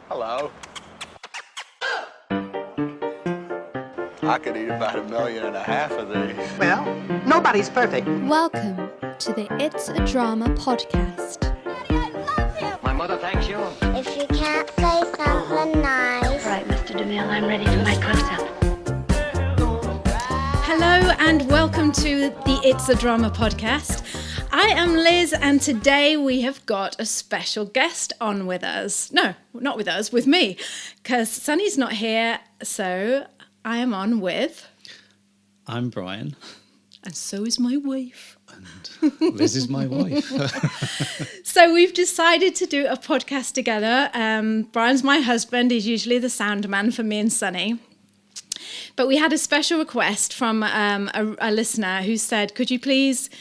Hello. I could eat about 1.5 million of these. Well, nobody's perfect. Welcome to the It's a Drama podcast. Daddy, I love him. My mother thanks you. If you can't say something nice. All right, Mr. DeMille, I'm ready for my close-up. Hello and welcome to the It's a Drama podcast. I am Liz and today we have got a special guest on with us. No, not with us, with me. Because Sunny's not here, so I am on with... I'm Brian. And so is my wife. And Liz is my wife. So we've decided to do a podcast together. Brian's my husband. He's usually the sound man for me and Sunny. But we had a special request from a listener who said, could you please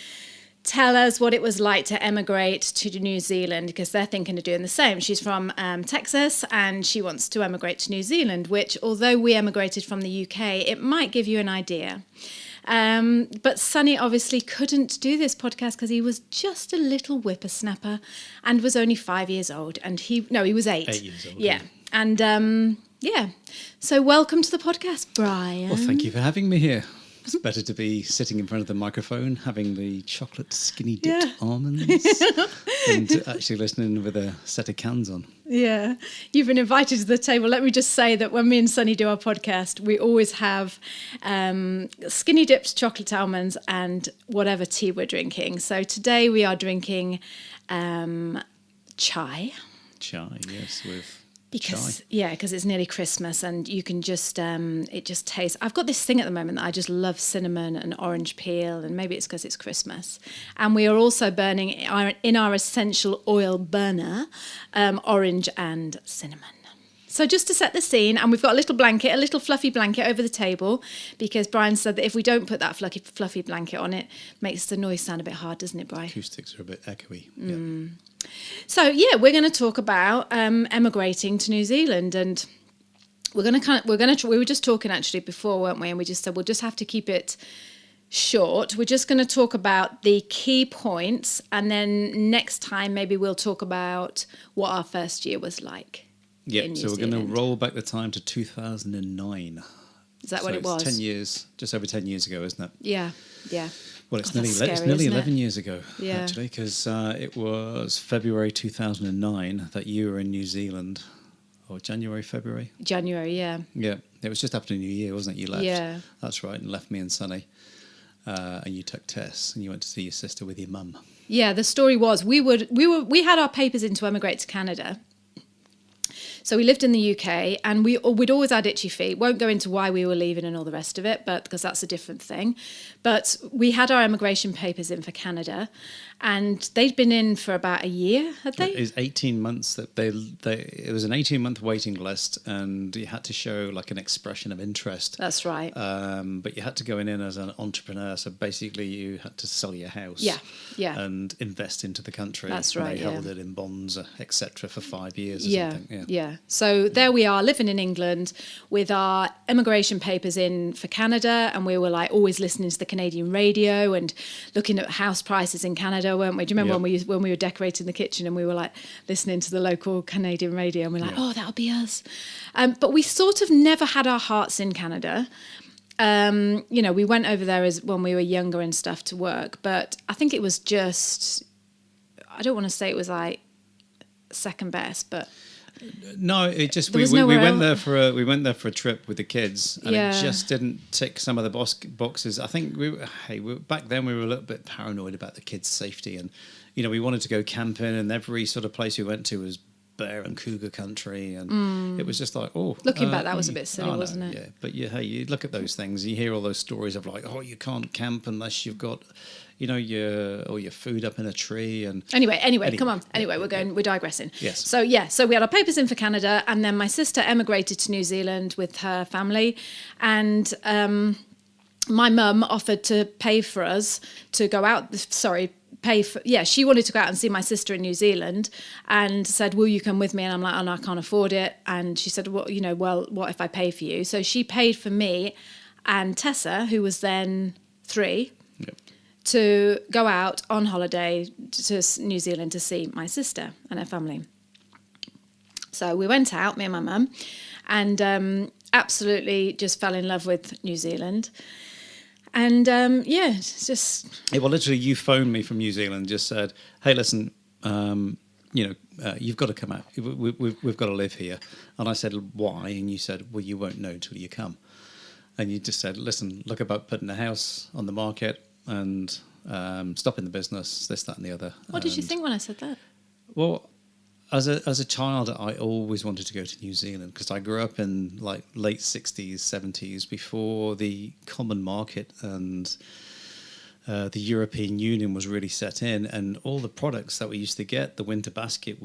tell us what it was like to emigrate to New Zealand, because they're thinking of doing the same. She's from Texas and she wants to emigrate to New Zealand, which although we emigrated from the UK, it might give you an idea. But Sunny obviously couldn't do this podcast because he was just a little whippersnapper and was only 5 years old. And he was 8. 8 years old. Yeah. And so welcome to the podcast, Brian. Well, thank you for having me here. It's better to be sitting in front of the microphone, having the chocolate skinny dipped almonds, and actually listening with a set of cans on. Yeah, you've been invited to the table. Let me just say that when me and Sunny do our podcast, we always have skinny dipped chocolate almonds and whatever tea we're drinking. So today we are drinking chai. Chai, yes, with... Because it's nearly Christmas and you can just, it just tastes... I've got this thing at the moment that I just love cinnamon and orange peel, and maybe it's because it's Christmas. And we are also burning in our essential oil burner, orange and cinnamon. So just to set the scene, and we've got a little fluffy blanket over the table, because Brian said that if we don't put that fluffy blanket on, it makes the noise sound a bit hard, doesn't it, Brian? Acoustics are a bit echoey. Yeah. So we're going to talk about emigrating to New Zealand, and we were just talking actually before, weren't we? And we just said we'll just have to keep it short. We're just going to talk about the key points, and then next time maybe we'll talk about what our first year was like. Yeah, so we're going to roll back the time to 2009. Is that what it was? 10 years, just over 10 years ago, isn't it? Yeah. Well, it's Scary, nearly 11 it? years ago, actually, because it was February 2009 that you were in New Zealand, or February? January, yeah. Yeah, it was just after New Year, wasn't it? You left. Yeah. That's right, and left me and Sunny, and you took Tess, and you went to see your sister with your mum. Yeah, the story was we had our papers in to emigrate to Canada. So we lived in the UK and we'd always had itchy feet. Won't go into why we were leaving and all the rest of it, but because that's a different thing. But we had our immigration papers in for Canada, and they'd been in for about a year, had they? It was 18 months that it was an 18-month waiting list, and you had to show like an expression of interest. That's right. But you had to go in as an entrepreneur, so basically you had to sell your house. Yeah. And invest into the country. That's and right. They held it in bonds, etc., for 5 years or something. Yeah. So there we are, living in England with our immigration papers in for Canada, and we were like always listening to the Canadian radio and looking at house prices in Canada, weren't we? Do you remember when we were decorating the kitchen and we were like listening to the local Canadian radio and we're like, oh, that'll be us. But we sort of never had our hearts in Canada. We went over there when we were younger and stuff to work, but I think it was just, I don't want to say it was like second best, but... No, it just we went there for a trip with the kids, and it just didn't tick some of the boxes. I think back then we were a little bit paranoid about the kids' safety, and we wanted to go camping, and every sort of place we went to was bear and cougar country, and it was just like, looking back, that was a bit silly, wasn't it? Yeah, but you look at those things, you hear all those stories of like, you can't camp unless you've got your food up in a tree. And anyway, come on. Anyway, we're digressing. Yes. So we had our papers in for Canada, and then my sister emigrated to New Zealand with her family, and my mum offered to pay for us to go out. She wanted to go out and see my sister in New Zealand, and said, will you come with me? And I'm like, oh no, I can't afford it. And she said, well, what if I pay for you? So she paid for me and Tessa, who was then 3, to go out on holiday to New Zealand to see my sister and her family. So we went out, me and my mum, and absolutely just fell in love with New Zealand. And it's just... Well, literally, you phoned me from New Zealand and just said, hey, listen, you've got to come out. We've got to live here. And I said, why? And you said, well, you won't know until you come. And you just said, listen, look about putting a house on the market and stopping the business, this, that and the other. What did you think when I said that? Well, as a child, I always wanted to go to New Zealand because I grew up in like late 60s, 70s, before the common market and the European Union was really set in, and all the products that we used to get, our winter basket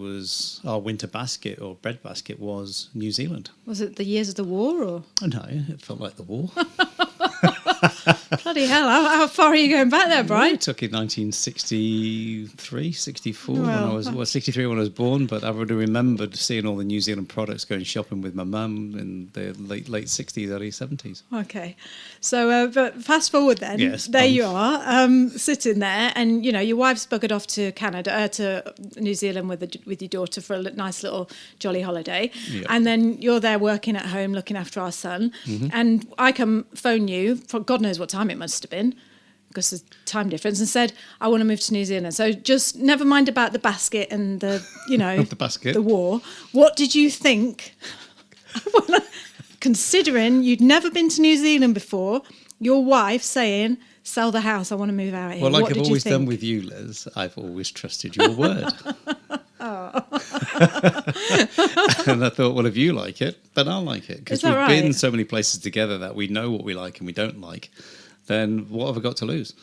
or bread basket was New Zealand. Was it the years of the war, or? Oh, no, it felt like the war. Bloody hell, how far are you going back there, Brian? I took it 1963, 64, when I was 63 when I was born, but I would have remembered seeing all the New Zealand products, going shopping with my mum in the late 60s, early 70s. Okay, so but fast forward then. Yes, there you are, sitting there, and your wife's buggered off to Canada, to New Zealand with your daughter for a nice little jolly holiday, and then you're there working at home, looking after our son, and I come phone you for God knows what time it must have been, because of time difference, and said, I want to move to New Zealand. So just never mind about the basket and the the war. What did you think? Considering you'd never been to New Zealand before, your wife saying, sell the house, I want to move out here. Well, like what I've always done with you, Liz, I've always trusted your word. And I thought, well, if you like it, then I'll like it. Because we've been so many places together that we know what we like and we don't like. Then what have I got to lose?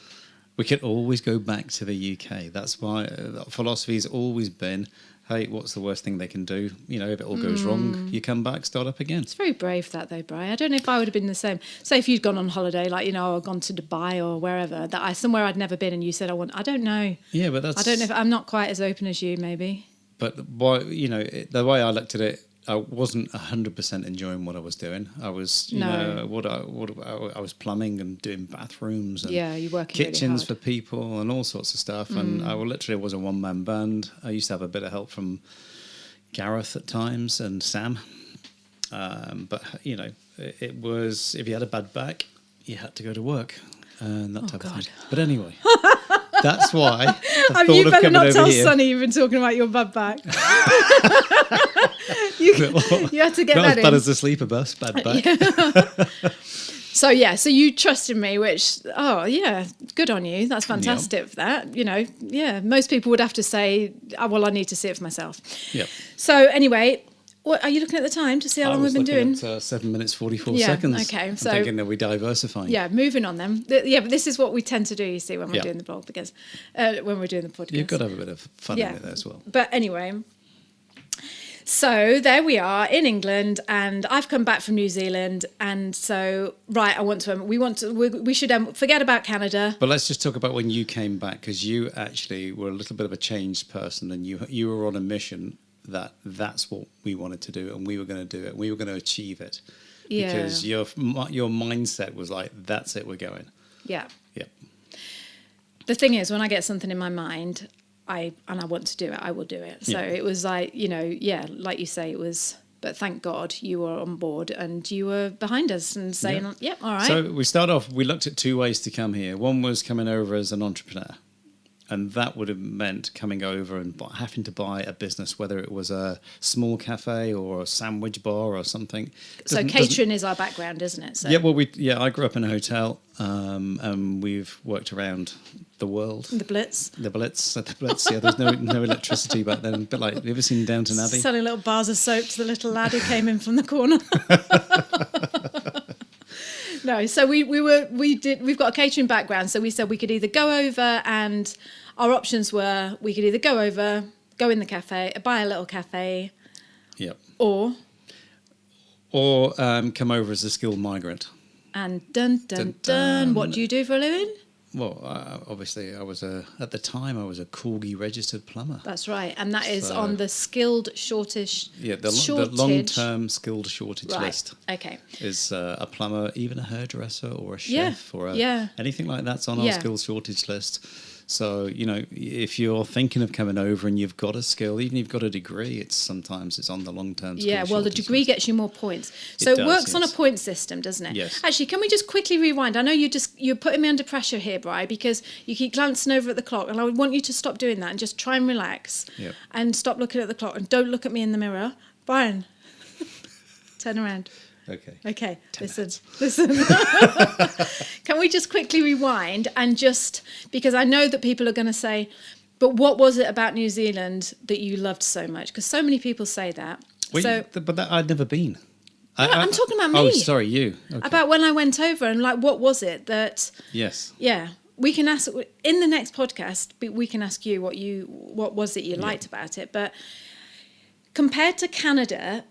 We can always go back to the UK. That's why philosophy has always been, hey, what's the worst thing they can do? If it all goes wrong, you come back, start up again. It's very brave that, though, Brian. I don't know if I would have been the same. Say if you'd gone on holiday, or gone to Dubai or wherever, somewhere I'd never been, and you said, I don't know. Yeah, but that's... I don't know if I'm not quite as open as you, maybe. But why, the way I looked at it, I wasn't 100% enjoying what I was doing. I was, I was plumbing and doing bathrooms and you're working kitchens really hard for people and all sorts of stuff. And I literally was a one-man band. I used to have a bit of help from Gareth at times and Sam. But, it was, if you had a bad back, you had to go to work and that type of thing. But anyway... That's why you better not tell Sonny you've been talking about your bad back. you had to get that in. Not as bad as the sleeper bus, bad back. So you trusted me, which, good on you. That's fantastic for that. Most people would have to say, I need to see it for myself. Yep. So anyway... What are you looking at the time to see how long we've been doing? 7 minutes 44 seconds. Okay, so I'm thinking that we're diversifying. Yeah, moving on then. But this is what we tend to do. You see, when we're doing the blog, because when we're doing the podcast, You've got to have a bit of fun in it there as well. But anyway, so there we are in England, and I've come back from New Zealand, and so we should forget about Canada. But let's just talk about when you came back, because you actually were a little bit of a changed person, and you were on a mission. That's what we wanted to do, and we were going to do it. We were going to achieve it because your mindset was like, "That's it, we're going." Yeah. Yep. The thing is, when I get something in my mind, I want to do it, I will do it. So it was like, like you say, it was. But thank God you were on board and you were behind us and saying, "Yep, all right." So we start off. We looked at two ways to come here. One was coming over as an entrepreneur. And that would have meant coming over and having to buy a business, whether it was a small cafe or a sandwich bar or something. So catering is our background, isn't it? So. Yeah, I grew up in a hotel, and we've worked around the world. The Blitz. Yeah, there's no electricity back then. A bit like, have you ever seen Downton Abbey? Selling little bars of soap to the little lad who came in from the corner. No, so we've got a catering background, so we said we could either go over, and our options were we could either go over, go in the cafe, buy a little cafe, or come over as a skilled migrant. And dun, what do you do for a living? Well, obviously, at the time I was a Corgi registered plumber. That's right, and that is on the skilled shortage. Yeah, the long-term skilled shortage list. Okay. Is a plumber, even a hairdresser or a chef or anything like that's on our skilled shortage list. So, if you're thinking of coming over and you've got a skill, even if you've got a degree, it's on the long-term skill. Yeah, well, the degree list. gets you more points. So it works on a point system, doesn't it? Yes. Actually, can we just quickly rewind? I know you're putting me under pressure here, Bri, because you keep glancing over at the clock, and I would want you to stop doing that and just try and relax. Yep. And stop looking at the clock and don't look at me in the mirror. Brian, turn around. Okay, listen. Can we just quickly rewind and just, because I know that people are going to say, but what was it about New Zealand that you loved so much? Because so many people say that. But I'd never been. I'm talking about me. Oh, sorry, you. Okay. About when I went over and what was it that... Yes. Yeah. We can ask, in the next podcast, we can ask you what was it you liked about it. But compared to Canada,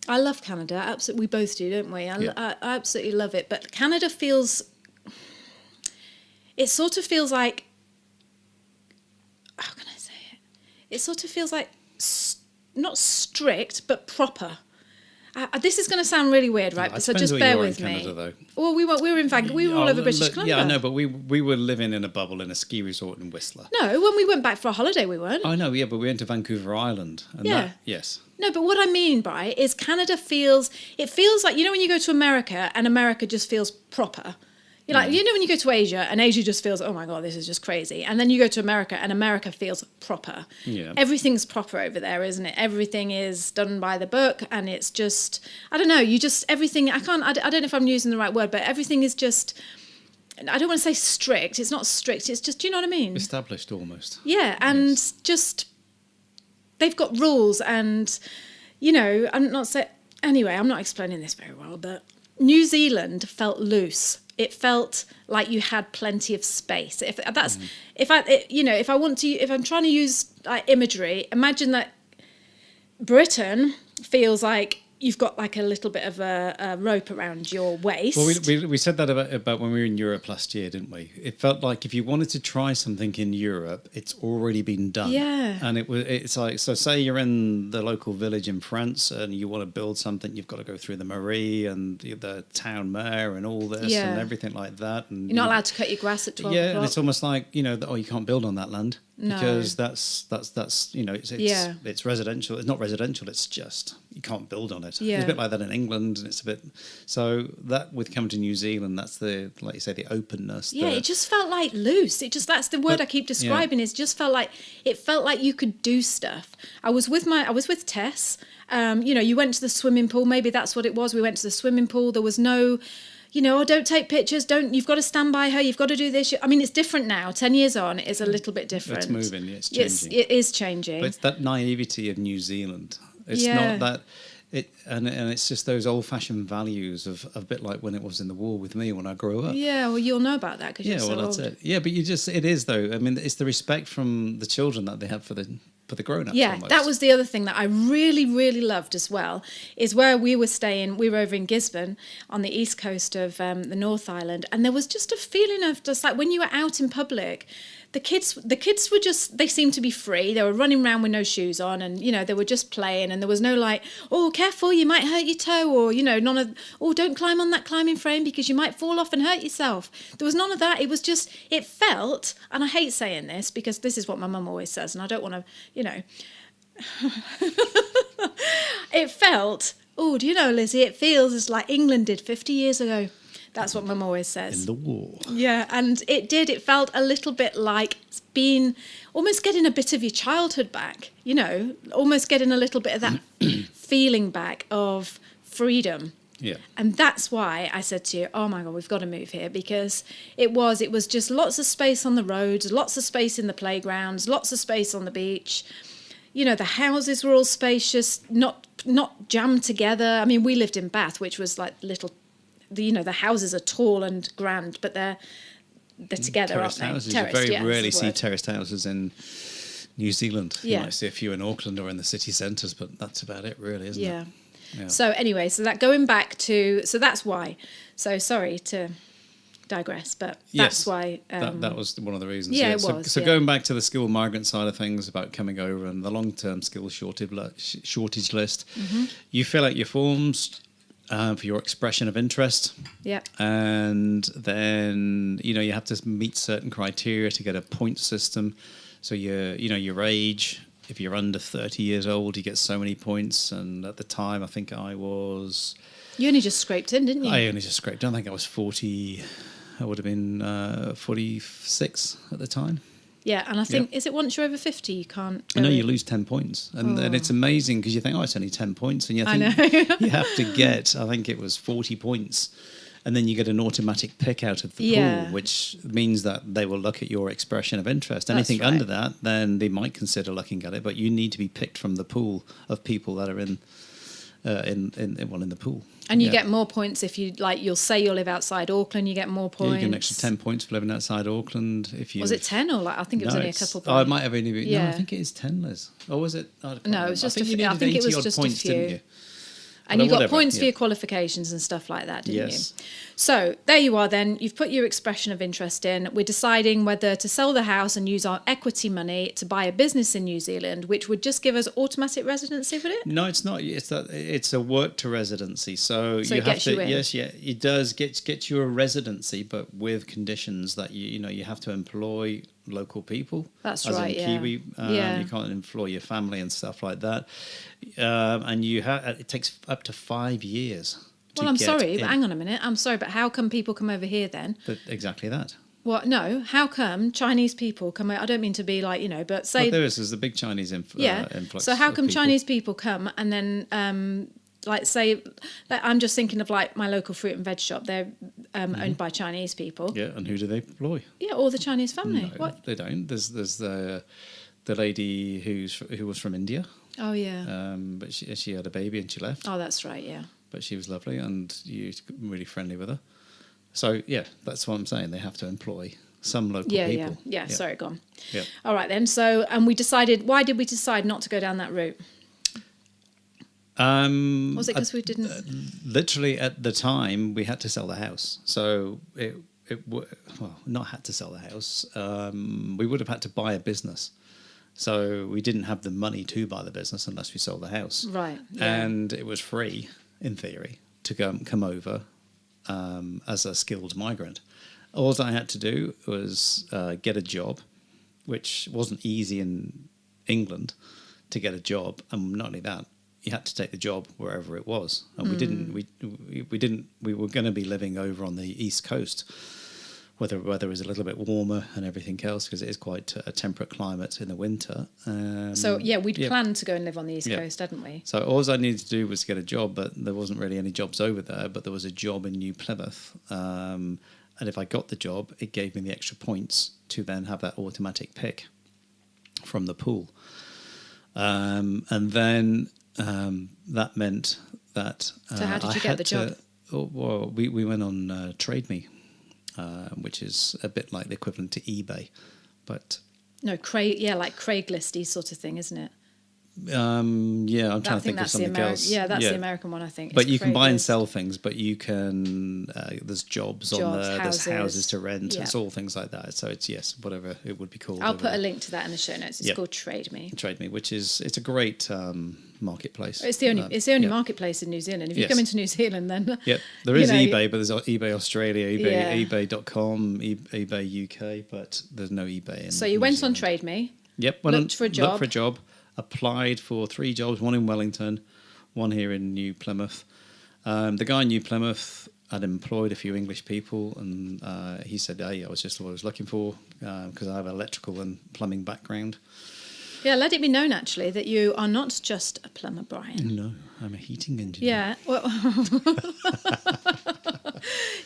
I love Canada. Absolutely, we both do, don't we? I absolutely love it. But Canada it sort of feels like, how can I say it? It sort of feels like not strict, but proper. This is going to sound really weird, right? So just bear with me. Canada, though. Well, we were in Vancouver. We were all over British Columbia. Yeah, I know, but we were living in a bubble in a ski resort in Whistler. No, when we went back for a holiday, we weren't. I know, yeah, but we went to Vancouver Island. And yes. No, but what I mean by is Canada feels like, when you go to America and America just feels proper. You're like, when you go to Asia and Asia just feels, oh my God, this is just crazy. And then you go to America and America feels proper. Yeah. Everything's proper over there, isn't it? Everything is done by the book and it's just, I don't know, everything, I don't know if I'm using the right word, but everything is just, I don't want to say strict. It's not strict. It's just, do you know what I mean? Established almost. Yeah. And just, they've got rules and, I'm not explaining this very well, but New Zealand felt loose. It felt like you had plenty of space. If I'm trying to use imagery, imagine that Britain feels like you've got like a little bit of a rope around your waist. Well, we said that about when we were in Europe last year, didn't we? It felt like if you wanted to try something in Europe, it's already been done. Yeah. And it's like, so say you're in the local village in France and you want to build something, you've got to go through the mairie and the town mayor and all this and everything like that. And you're not allowed to cut your grass at 12 o'clock. Yeah, and it's almost like, you can't build on that land. No. Because that's it's residential. It's not residential. It's just you can't build on it. Yeah. It's a bit like that in England, and it's a bit so that with coming to New Zealand, that's the like you say the openness. Yeah, it just felt like loose. That's the word I keep describing. It just felt like you could do stuff. I was with Tess. You went to the swimming pool. Maybe that's what it was. We went to the swimming pool. There was no. Don't take pictures, you've got to stand by her, you've got to do this. I mean, it's different now. 10 years on, it's a little bit different. It's moving, it's changing. It is changing. But it's that naivety of New Zealand. It's not that, and it's just those old-fashioned values of a bit like when it was in the war with me when I grew up. Yeah, well, you'll know about that because you're so old. That's it. Yeah, but it is though. I mean, it's the respect from the children that they have for the grown-ups. Yeah, almost. That was the other thing that I really, really loved as well, is where we were staying. We were over in Gisborne on the east coast of the North Island, and there was just a feeling of just like when you were out in public, the kids were just, they seemed to be free. They were running around with no shoes on and, they were just playing and there was no like, oh, careful, you might hurt your toe or, none of, oh, don't climb on that climbing frame because you might fall off and hurt yourself. There was none of that. It was just, it felt, and I hate saying this because this is what my mum always says and I don't want to, it felt, oh, do you know, Lizzie, it feels as like England did 50 years ago. That's what Mum always says. In the war. Yeah, and it did. It felt a little bit like being, almost getting a bit of your childhood back, almost getting a little bit of that feeling back of freedom. Yeah. And that's why I said to you, oh my God, we've got to move here because it was just lots of space on the roads, lots of space in the playgrounds, lots of space on the beach. The houses were all spacious, not jammed together. I mean, we lived in Bath, which was like little... the houses are tall and grand, but they're together, terraced aren't houses. they? You very rarely see terraced houses in New Zealand. You might see a few in Auckland or in the city centres, but that's about it, really, isn't it? Yeah. So anyway, going back to, that's why. So sorry to digress, but that's why. That was one of the reasons. Yeah, it was. So going back to the skilled migrant side of things about coming over and the long-term skills shortage list, you fill out your forms. for your expression of interest. Yeah. And then, you have to meet certain criteria to get a point system. So your age, if you're under 30 years old, you get so many points. And at the time, I think I was... You only just scraped in, didn't you? I only just scraped in. I think I was 40... I would have been 46 at the time. Yeah, and I think, is it once you're over 50, you can't... No, you lose 10 points. And it's amazing because you think, it's only 10 points. And you think you have to get, I think it was 40 points. And then you get an automatic pick out of the pool, which means that they will look at your expression of interest. Anything under that, then they might consider looking at it. But you need to be picked from the pool of people that are in the pool. And you get more points if you'll say you live outside Auckland, you get more points. You get an extra 10 points for living outside Auckland. Was it 10 or I think it was only a couple points? Oh, it might have only been, no, I think it is 10, Liz. Or was it? No, it was just a few. I think it was just a few. And you got points for your qualifications and stuff like that, didn't you? So there you are then. You've put your expression of interest in. We're deciding whether to sell the house and use our equity money to buy a business in New Zealand, which would just give us automatic residency, would it? No, it's not. It's a work to residency. So you it have to. You in. Yes, yeah, it does get you a residency, but with conditions that you have to employ local people. That's as right. In Kiwi, you can't employ your family and stuff like that. And it takes up to 5 years. Well, I'm sorry, but hang on a minute. I'm sorry, but how come people come over here then? Exactly that. Well, no. How come Chinese people come over? I don't mean to be but say... Well, there's the big Chinese influx. So how come people. Chinese people come and then... say, I'm just thinking of my local fruit and veg shop. They're owned by Chinese people. Yeah, and who do they employ? Yeah, all the Chinese family. No, what? They don't. There's the lady who was from India. Oh yeah. But she had a baby and she left. Oh, that's right. Yeah. But she was lovely and you were really friendly with her. So yeah, that's what I'm saying. They have to employ some local people. Yeah. Sorry, go on. Yeah. All right then. So we decided. Why did we decide not to go down that route? Was it because we didn't? Literally at the time, we had to sell the house. So not had to sell the house. We would have had to buy a business. So we didn't have the money to buy the business unless we sold the house. Right. Yeah. And it was free, in theory, to come over as a skilled migrant. All I had to do was get a job, which wasn't easy in England to get a job. And not only that, you had to take the job wherever it was. And we were going to be living over on the East Coast, where the weather is a little bit warmer and everything else, because it is quite a temperate climate in the winter. We'd planned to go and live on the East Coast, hadn't we? So all I needed to do was get a job, but there wasn't really any jobs over there, but there was a job in New Plymouth. And if I got the job, it gave me the extra points to then have that automatic pick from the pool. And then that meant that... So how did you get the job? We went on Trade Me. Which is a bit like the equivalent to eBay, but like Craiglisty sort of thing, isn't it? I'm trying to think of something else. Yeah, that's the American one, I think. But you can buy and sell things, but you can. There's jobs on there. There's houses to rent. It's all things like that. So it's whatever it would be called. I'll put a link to that in the show notes. It's called Trade Me. Trade Me, it's a great marketplace. It's the only marketplace in New Zealand. If you come into New Zealand, then there is eBay, but there's eBay Australia, eBay.com, eBay UK, but there's no eBay in. So you went on Trade Me. Yep, looked for a job. Applied for 3 jobs, one in Wellington, one here in New Plymouth. The guy in New Plymouth had employed a few English people, and he said, hey, I was just what I was looking for, because I have an electrical and plumbing background. Yeah, let it be known, actually, that you are not just a plumber, Brian. No, I'm a heating engineer. Yeah, well...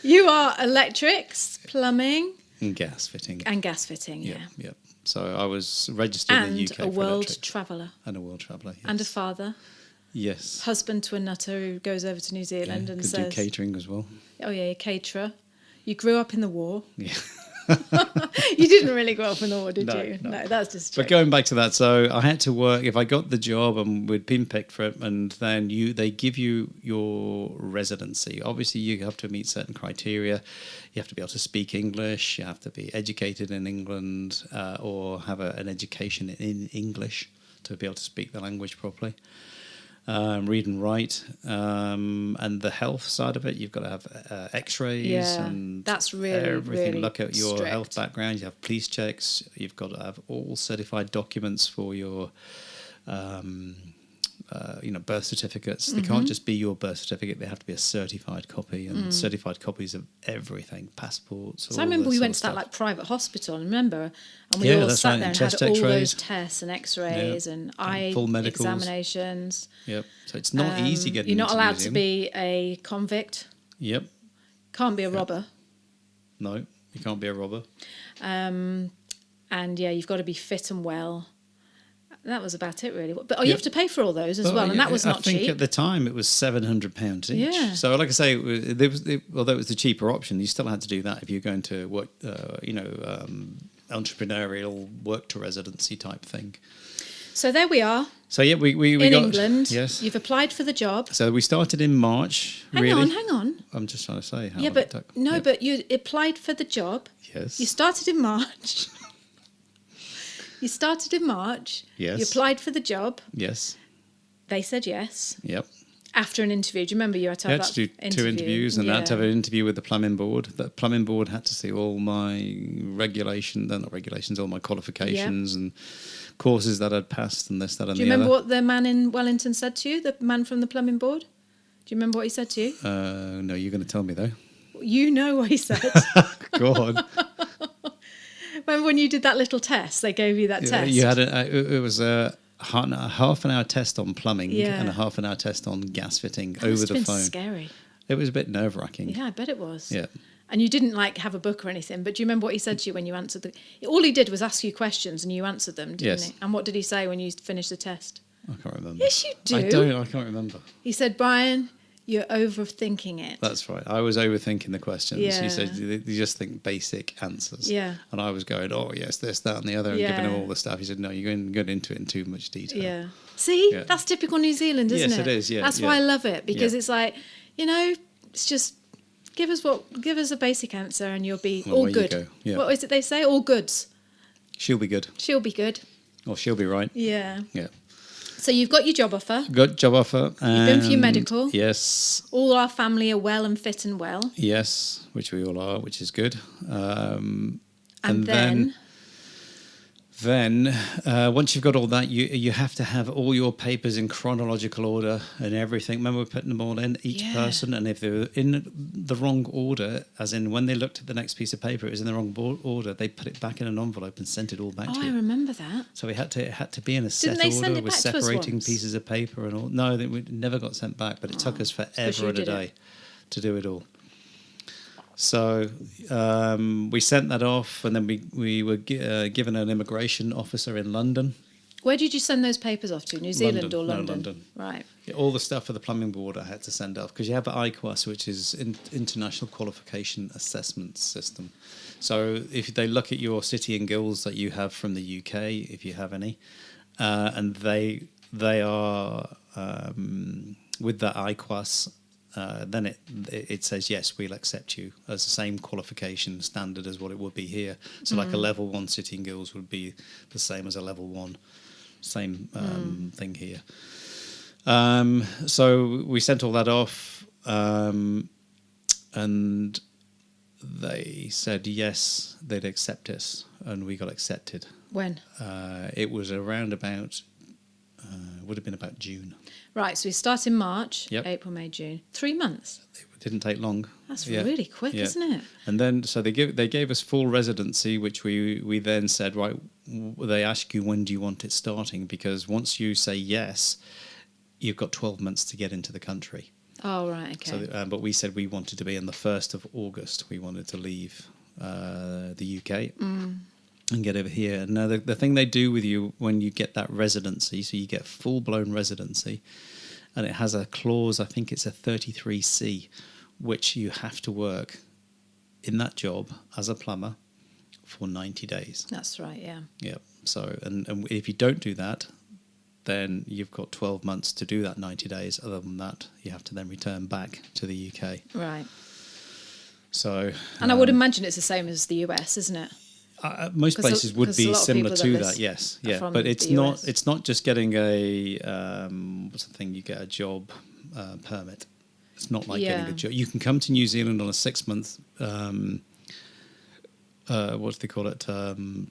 You are electrics, plumbing... And gas fitting. Yeah. So I was registered in the UK and a world traveller. And a world traveller, yes. And a father. Yes. Husband to a nutter who goes over to New Zealand and says... do catering as well. Oh, yeah, a caterer. You grew up in the war. Yeah. You didn't really grow up in the war, did you? No, that's just true. But going back to that, so I had to work. If I got the job and we'd been picked for it, and then they give you your residency. Obviously, you have to meet certain criteria. You have to be able to speak English. You have to be educated in England or have an education in English to be able to speak the language properly. read and write, and the health side of it. You've got to have X-rays, and that's really everything. Really look at your strict. health background. You have police checks. You've got to have all certified documents for your. Birth certificates. They can't just be your birth certificate. They have to be a certified copy, and certified copies of everything, passports. So I remember we went to that like private hospital, and we Yeah, all that's sat right, there and chest had all X-rays. those tests and X-rays and eye full medicals. examinations. Yep. So it's not easy getting. You're not into the allowed to museum. be a convict. Yep. Can't be a robber. No, you can't be a robber. And yeah, you've got to be fit and well. That was about it, really. But you have to pay for all those as well, and that was not cheap. I think at the time it was £700 each. Yeah. So, like I say, although it was the cheaper option, you still had to do that if you're going to work, entrepreneurial work to residency type thing. So there we are. So yeah, we in got, England. Yes. You've applied for the job. So we started in March. Hang on. I'm just trying to say how. Yeah, long but it took. no, Yeah. but you applied for the job. Yes. You started in March. Yes. You applied for the job. Yes. They said yes. Yep. After an interview. Do you remember you had to I have had to that do 2 interviews, and I had to have an interview with the plumbing board. The plumbing board had to see all my all my qualifications and courses that I'd passed, and this, that, and the other. Do you remember what the man in Wellington said to you? The man from the plumbing board? Do you remember what he said to you? No, you're going to tell me though. You know what he said. Go on. Remember when you did that little test? They gave you that test. You had it was a half an hour test on plumbing and a half an hour test on gas fitting That over must the have been phone. Scary. It was a bit nerve wracking. Yeah, I bet it was. Yeah. And you didn't have a book or anything, but do you remember what he said to you when you answered all he did was ask you questions and you answered them, didn't Yes. he? And what did he say when you finished the test? I can't remember. Yes, you do. I can't remember. He said, Brian, you're overthinking it. That's right. I was overthinking the questions. Yeah. He said, you just think basic answers. Yeah. And I was going, oh, yes, this, that, and the other, and giving him all the stuff. He said, no, you're going into it in too much detail. Yeah. See, Yeah. that's typical New Zealand, isn't it? Yes, it is, yeah, That's yeah. why I love it, because Yeah. it's like, it's just give us a basic answer and you'll be Well, all away you good. go, yeah. What is it they say? All goods. She'll be good. She'll be good. Or she'll be right. Yeah. Yeah. So you've got your job offer. Good job offer. You've been for your medical. Yes. All our family are well and fit and well. Yes, which we all are, which is good. And then once you've got all that, you have to have all your papers in chronological order and everything. Remember, we're putting them all in, each person, and if they were in the wrong order, as in when they looked at the next piece of paper, it was in the wrong order, they put it back in an envelope and sent it all back to you. I remember that. So it had to be in a set they send order it with back to us separating once? pieces of paper and all. No, we never got sent back, but it took us forever and a did day it. to do it all. So we sent that off, and then we were given an immigration officer in London. Where did you send those papers off to? New Zealand London. or No, London? London. Right. Yeah, all the stuff for the plumbing board I had to send off, because you have IQAS, which is International Qualification Assessment System. So if they look at your city and guilds that you have from the UK, if you have any, and they are with that IQAS, then it says, yes, we'll accept you as the same qualification standard as what it would be here. So like a level 1 city and guilds would be the same as a level 1, same thing here. So we sent all that off, and they said, yes, they'd accept us, and we got accepted. When? It was around about, would have been about June. Right, so we start in March, Yep. April, May, June. 3 months. It didn't take long. That's really quick, isn't it? And then, so they gave us full residency, which we then said, right, they ask you, when do you want it starting? Because once you say yes, you've got 12 months to get into the country. Oh, right, okay. So, but we said we wanted to be on the 1st of August. We wanted to leave the UK and get over here. Now, the thing they do with you when you get that residency, so you get full-blown residency, and it has a clause, I think it's a 33C, which you have to work in that job as a plumber for 90 days. That's right, yeah. Yeah. So, and if you don't do that, then you've got 12 months to do that 90 days. Other than that, you have to then return back to the UK. Right. So, And I would imagine it's the same as the US, isn't it? Most places would be similar to that, yes, but it's not. US. It's not just getting a what's the thing? You get a job permit. It's not like getting a job. You can come to New Zealand on a 6-month. What do they call it?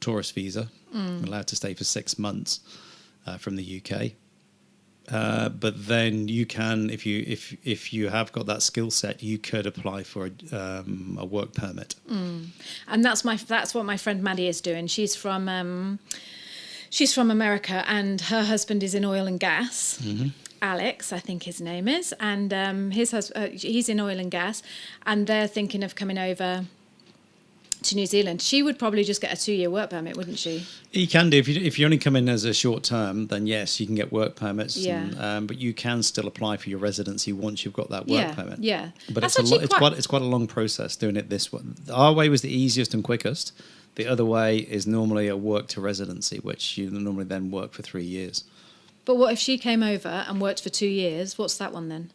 Tourist visa. Allowed to stay for 6 months from the UK. But then you can, if you have got that skill set, you could apply for a work permit. And that's what my friend Maddie is doing. She's from America, and her husband is in oil and gas. Alex, I think his name is, and he's in oil and gas, and they're thinking of coming over to New Zealand. She would probably just get a 2-year work permit, wouldn't she? You can do. If you only come in as a short term, then yes, you can get work permits. Yeah. But you can still apply for your residency once you've got that work permit. Yeah. But it's quite a long process doing it this way. Our way was the easiest and quickest. The other way is normally a work to residency, which you normally then work for 3 years. But what if she came over and worked for 2 years? What's that one then?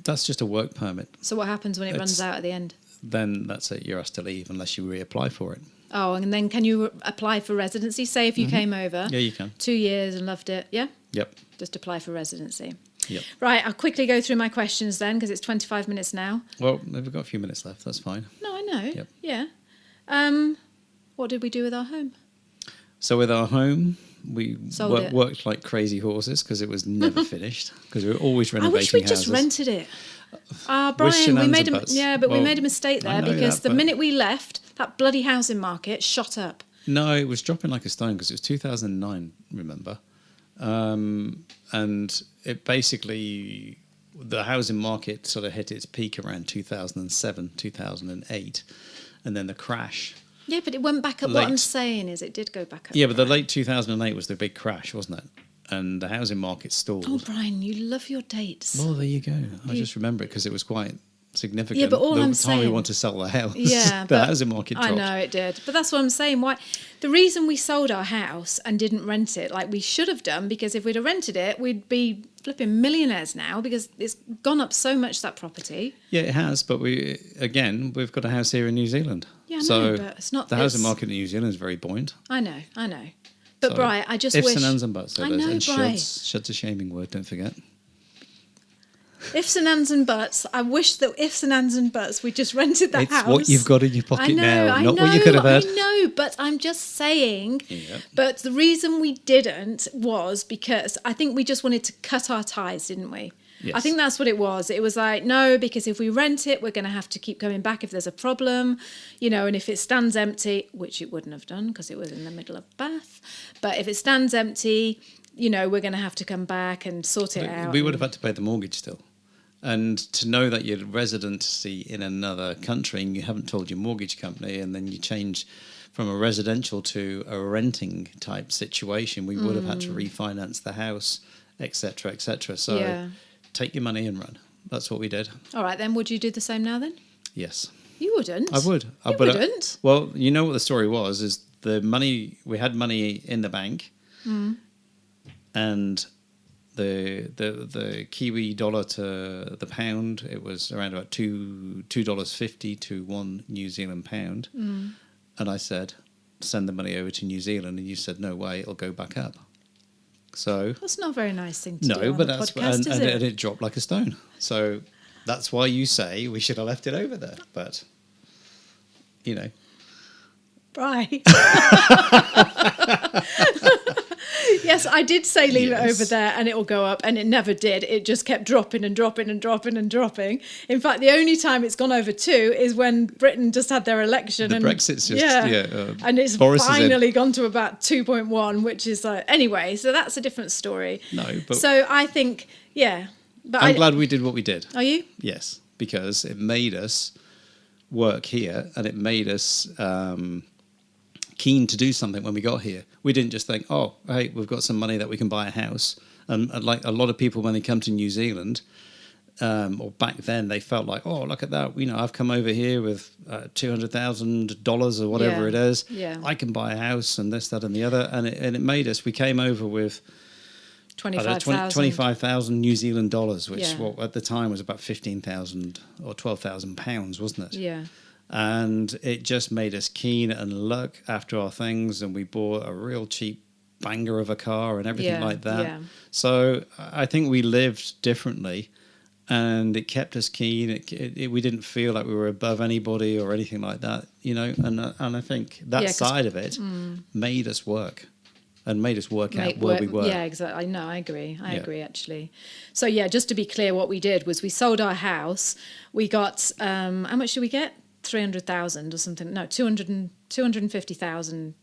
That's just a work permit. So what happens when it runs out at the end? Then that's it. You're asked to leave unless you reapply for it. Oh, and then can you apply for residency? Say if you came over. Yeah, you can. 2 years and loved it. Yeah? Yep. Just apply for residency. Yep. Right, I'll quickly go through my questions then, because it's 25 minutes now. Well, we've got a few minutes left. That's fine. No, I know. Yep. Yeah. What did we do with our home? So with our home, we worked like crazy horses because it was never finished, because we were always renovating houses. I wish we just rented it. Brian, we made we made a mistake there, because the minute we left, that bloody housing market shot up. No, it was dropping like a stone because it was 2009, remember? And it basically, the housing market sort of hit its peak around 2007, 2008, and then the crash. Yeah, but it went back up. What I'm saying is it did go back up. Yeah, but the late 2008 was the big crash, wasn't it? And the housing market stalled. Oh, Brian, you love your dates. Well, there you go. I just remember it because it was quite significant. Yeah, but all I'm saying, the time we want to sell the house, yeah, the housing market dropped. I know it did, but that's what I'm saying. Why? The reason we sold our house and didn't rent it, like we should have done, because if we'd have rented it, we'd be flipping millionaires now, because it's gone up so much, that property. Yeah, it has, but we've got a house here in New Zealand. Yeah, I know, so but it's not. The housing market in New Zealand is very buoyant. I know. But so, Brian, I just ifs wish. Ifs and ands and buts. I know, and Brian. Shud's a shaming word. Don't forget. Ifs and ands and buts. I wish that ifs and ands and buts, we just rented the house. It's what you've got in your pocket now, not what you could have had. I know, but I'm just saying. Yeah. But the reason we didn't was because I think we just wanted to cut our ties, didn't we? Yes. I think that's what it was. It was like, no, because if we rent it, we're going to have to keep coming back if there's a problem, and if it stands empty, which it wouldn't have done because it was in the middle of Bath. But if it stands empty, we're going to have to come back and sort it out. We would have had to pay the mortgage still. And to know that you're residency in another country and you haven't told your mortgage company, and then you change from a residential to a renting type situation, we would have had to refinance the house, etc., etc. So. Yeah. Take your money and run. That's what we did. All right, then. Would you do the same now, then? Yes. You wouldn't? I would. You wouldn't? Well, you know what the story was, is we had money in the bank, and the Kiwi dollar to the pound, it was around about $2.50 to $1 New Zealand pound. And I said, send the money over to New Zealand, and you said, no way, it'll go back up. So that's not a very nice thing to do. No, but that's podcast, and it dropped like a stone. So that's why you say we should have left it over there. But right. Yes, I did say leave it over there and it will go up, and it never did. It just kept dropping and dropping and dropping and dropping. In fact, the only time it's gone over 2 is when Britain just had their election. Brexit's just, and it's Boris finally gone to about 2.1, which is like, anyway, so that's a different story. No, but... So I think, but I'm glad we did what we did. Are you? Yes, because it made us work here, and it made us... keen to do something when we got here. We didn't just think, oh, hey, we've got some money that we can buy a house. And like a lot of people when they come to New Zealand, or back then, they felt like, oh, look at that. I've come over here with $200,000 or whatever it is. Yeah. I can buy a house and this, that, and the other. And it made us. We came over with 25,000 New Zealand dollars, which at the time was about 15,000 or 12,000 pounds, wasn't it? Yeah. And it just made us keen and look after our things, and we bought a real cheap banger of a car and everything like that. Yeah. So I think we lived differently, and it kept us keen. We didn't feel like we were above anybody or anything like that, you know. And I think that side of it made us work. And made us work out where we were. Yeah, exactly. No, I agree. I agree, actually. So, yeah, just to be clear, what we did was we sold our house. We got, how much did we get? 300,000 or something. No, 250,000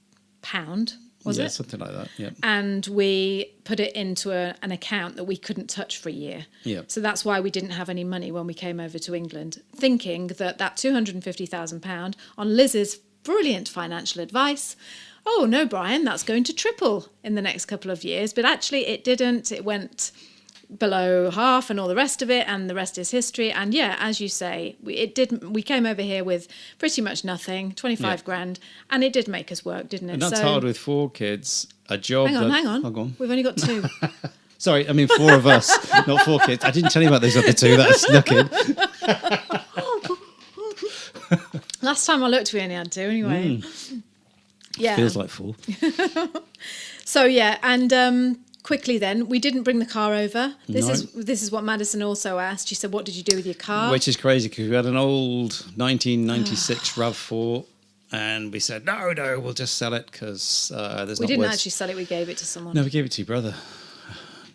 pound, was it? Yeah, something like that, yeah. And we put it into an account that we couldn't touch for a year. Yeah. So that's why we didn't have any money when we came over to England, thinking that £250,000 on Liz's brilliant financial advice, oh, no, Brian, that's going to triple in the next couple of years. But actually it didn't. It went below half and all the rest of it, and the rest is history. And yeah, as you say, we came over here with pretty much nothing, 25 grand, and it did make us work, didn't it? And that's hard with 4 kids, a job. Hang on. Oh, go on. We've only got 2. Sorry, I mean 4 of us, not 4 kids. I didn't tell you about those other 2 that I snuck in. Last time I looked, we only had 2 anyway. Yeah. Feels like 4. So yeah, and quickly then, we didn't bring the car over. This No. is what Madison also asked. She said, "What did you do with your car?" Which is crazy because we had an old 1996 RAV4, and we said, no, we'll just sell it because there's we not didn't worth... actually sell it. We gave it to someone. No, we gave it to your brother,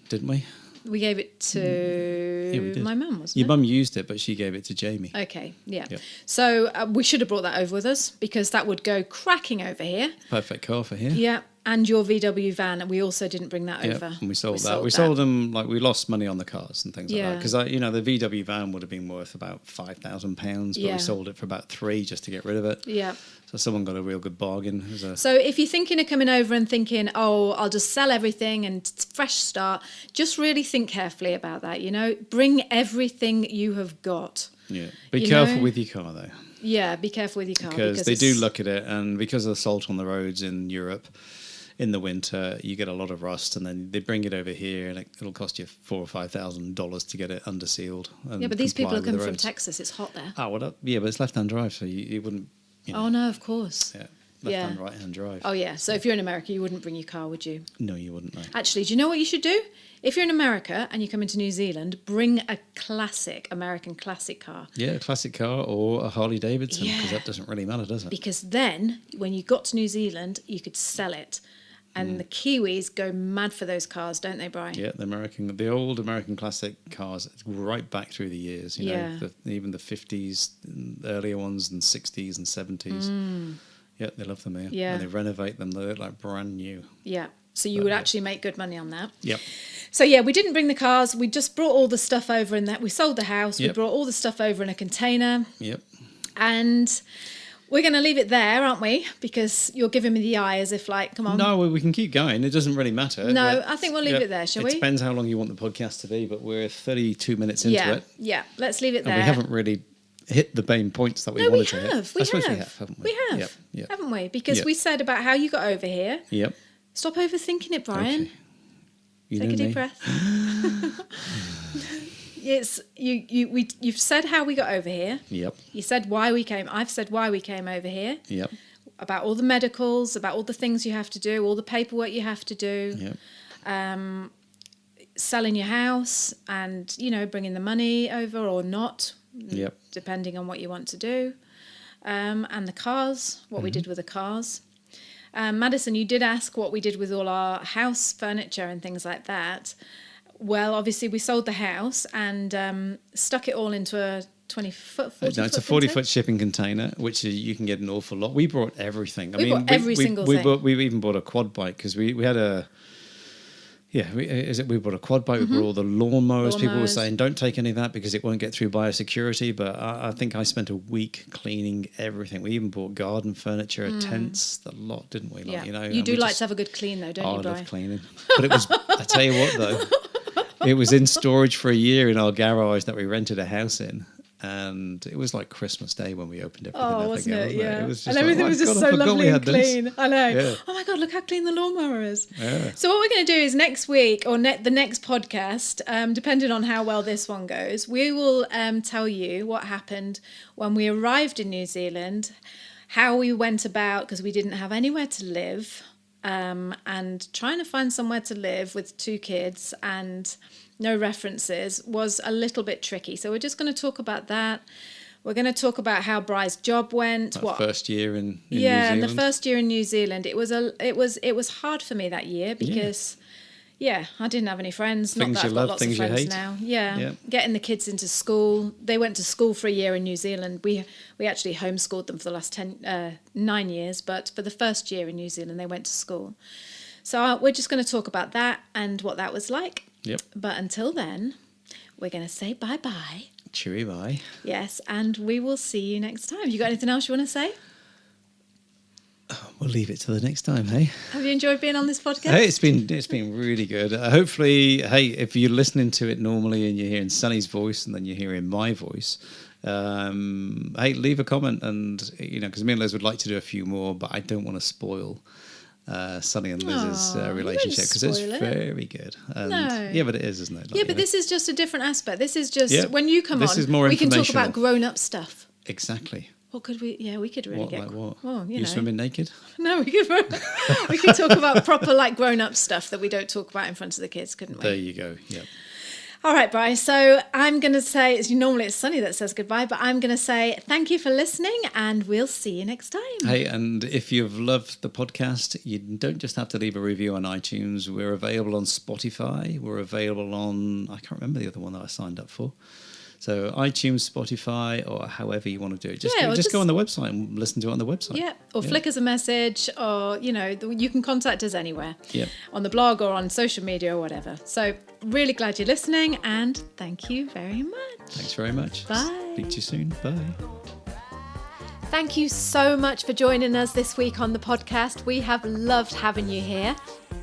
didn't we? We gave it to my mum, wasn't Your it? mum used it, but she gave it to Jamie. Okay, yeah. Yep. So we should have brought that over with us because that would go cracking over here. Perfect car for here. Yeah, and your VW van, and we also didn't bring that over. And we sold that. We sold them, like, we lost money on the cars and things like that. Yeah. Because, the VW van would have been worth about £5,000, but Yeah. we sold it for about 3 just to get rid of it. Yeah. So someone got a real good bargain. So if you're thinking of coming over and thinking, oh, I'll just sell everything and fresh start, just really think carefully about that, Bring everything you have got. Yeah. Be careful with your car, though. Yeah, be careful with your car. Because they do look at it, and because of the salt on the roads in Europe, in the winter, you get a lot of rust, and then they bring it over here, and it'll cost you $4,000 or $5,000 to get it under sealed. Yeah, but these people are coming from Texas. It's hot there. Oh, well, yeah, but it's left-hand drive, so you wouldn't... Oh, no, of course. Yeah, left-hand, right-hand drive. Oh, yeah. So if you're in America, you wouldn't bring your car, would you? No, you wouldn't, no. Actually, do you know what you should do? If you're in America and you come into New Zealand, bring a classic, American classic car. Yeah, a classic car or a Harley Davidson, because that doesn't really matter, does it? Because then, when you got to New Zealand, you could sell it. And the Kiwis go mad for those cars, don't they, Brian? Yeah, the old American classic cars, right back through the years, even the 50s, earlier ones, and 60s and 70s. Yeah, they love them here. Yeah. And they renovate them, they look like brand new. Yeah. So you would actually make good money on that. Yep. So yeah, we didn't bring the cars. We just brought all the stuff over in that. We sold the house. Yep. We brought all the stuff over in a container. Yep. And we're going to leave it there, aren't we? Because you're giving me the eye as if like, come on. No, we can keep going. It doesn't really matter. No, I think we'll leave it there, shall we? It depends how long you want the podcast to be, but we're 32 minutes into it. Yeah, let's leave it there. And we haven't really hit the main points that we wanted to hit. We I suppose have. we have, haven't we? We have, Yep. haven't we? Because we said about how you got over here. Yep. Stop overthinking it, Brian. Okay. You Take know a deep me. breath. You've said how we got over here. Yep. You said why we came. I've said why we came over here. Yep. About all the medicals, about all the things you have to do, all the paperwork you have to do. Yep. Selling your house and, bringing the money over or not. Yep. Depending on what you want to do. And the cars, what we did with the cars. Madison, you did ask what we did with all our house furniture and things like that. Well, obviously we sold the house and stuck it all into a 20-foot, 40-foot. No, it's a 40-foot shipping container, which you can get an awful lot. We brought everything. We bought every single thing. We even bought a quad bike because we had a... Yeah, we bought a quad bike. We bought all the lawnmowers. People were saying, don't take any of that because it won't get through biosecurity. But I think I spent a week cleaning everything. We even bought garden furniture, tents, the lot, didn't we? Yeah. Like, You do like to have a good clean, though, don't you, Brian? I love cleaning. But it was, I tell you what, though, it was in storage for a year in our garage that we rented a house in. and it was like Christmas Day when we opened everything. Oh, wasn't it? Yeah. It was just and everything was just so lovely and clean. I know. Yeah. Oh my God, look how clean the lawnmower is. Yeah. So what we're going to do is next week or the next podcast, depending on how well this one goes, we will tell you what happened when we arrived in New Zealand, how we went about, because we didn't have anywhere to live, and trying to find somewhere to live with 2 kids and no references was a little bit tricky. So we're just going to talk about that. We're going to talk about how Bry's job went. First year in New Zealand. Zealand. The first year in New Zealand. It was hard for me that year because I didn't have any friends. Things Not that you I've love, got lots things of you friends hate. now. Yeah. Getting the kids into school. They went to school for a year in New Zealand. We actually homeschooled them for the last 9 years, but for the first year in New Zealand they went to school. So we're just going to talk about that and what that was like. Yep. But until then, we're going to say bye-bye. Cheery bye. Yes, and we will see you next time. You got anything else you want to say? We'll leave it till the next time, hey? Have you enjoyed being on this podcast? Hey, it's been really good. Hopefully, hey, if you're listening to it normally and you're hearing Sunny's voice and then you're hearing my voice, hey, leave a comment, and because me and Liz would like to do a few more, but I don't want to spoil Sunny and Liz's relationship because it's very good. And yeah, but it is, isn't it? Like, but this is just a different aspect. This is just when you come on, we can talk about grown-up stuff. Exactly. What could we? Yeah, we could really Like what? Well, you swimming naked? No, we could talk about proper grown-up stuff that we don't talk about in front of the kids, couldn't we? There you go. Yeah. All right, Bri. So I'm going to say, normally it's Sunny that says goodbye, but I'm going to say thank you for listening, and we'll see you next time. Hey, and if you've loved the podcast, you don't just have to leave a review on iTunes. We're available on Spotify. We're available on, I can't remember the other one that I signed up for. So iTunes, Spotify, or however you want to do it. Just go on the website and listen to it on the website. Yeah, or flick us a message, or, you can contact us anywhere. Yeah. On the blog or on social media or whatever. So really glad you're listening, and thank you very much. Thanks very much. Bye. Speak to you soon. Bye. Thank you so much for joining us this week on the podcast. We have loved having you here.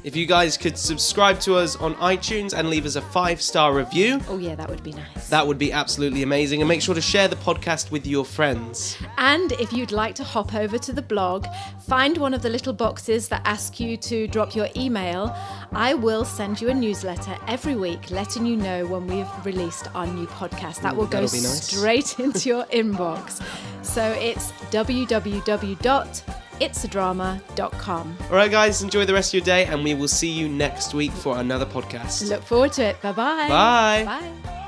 If you guys could subscribe to us on iTunes and leave us a 5-star review. Oh yeah, that would be nice. That would be absolutely amazing. And make sure to share the podcast with your friends. And if you'd like to hop over to the blog, find one of the little boxes that ask you to drop your email. I will send you a newsletter every week letting you know when we've released our new podcast. That will go straight into your inbox. So it's www.itsadrama.com. All right, guys, enjoy the rest of your day, and we will see you next week for another podcast. Look forward to it. Bye-bye. Bye. Bye.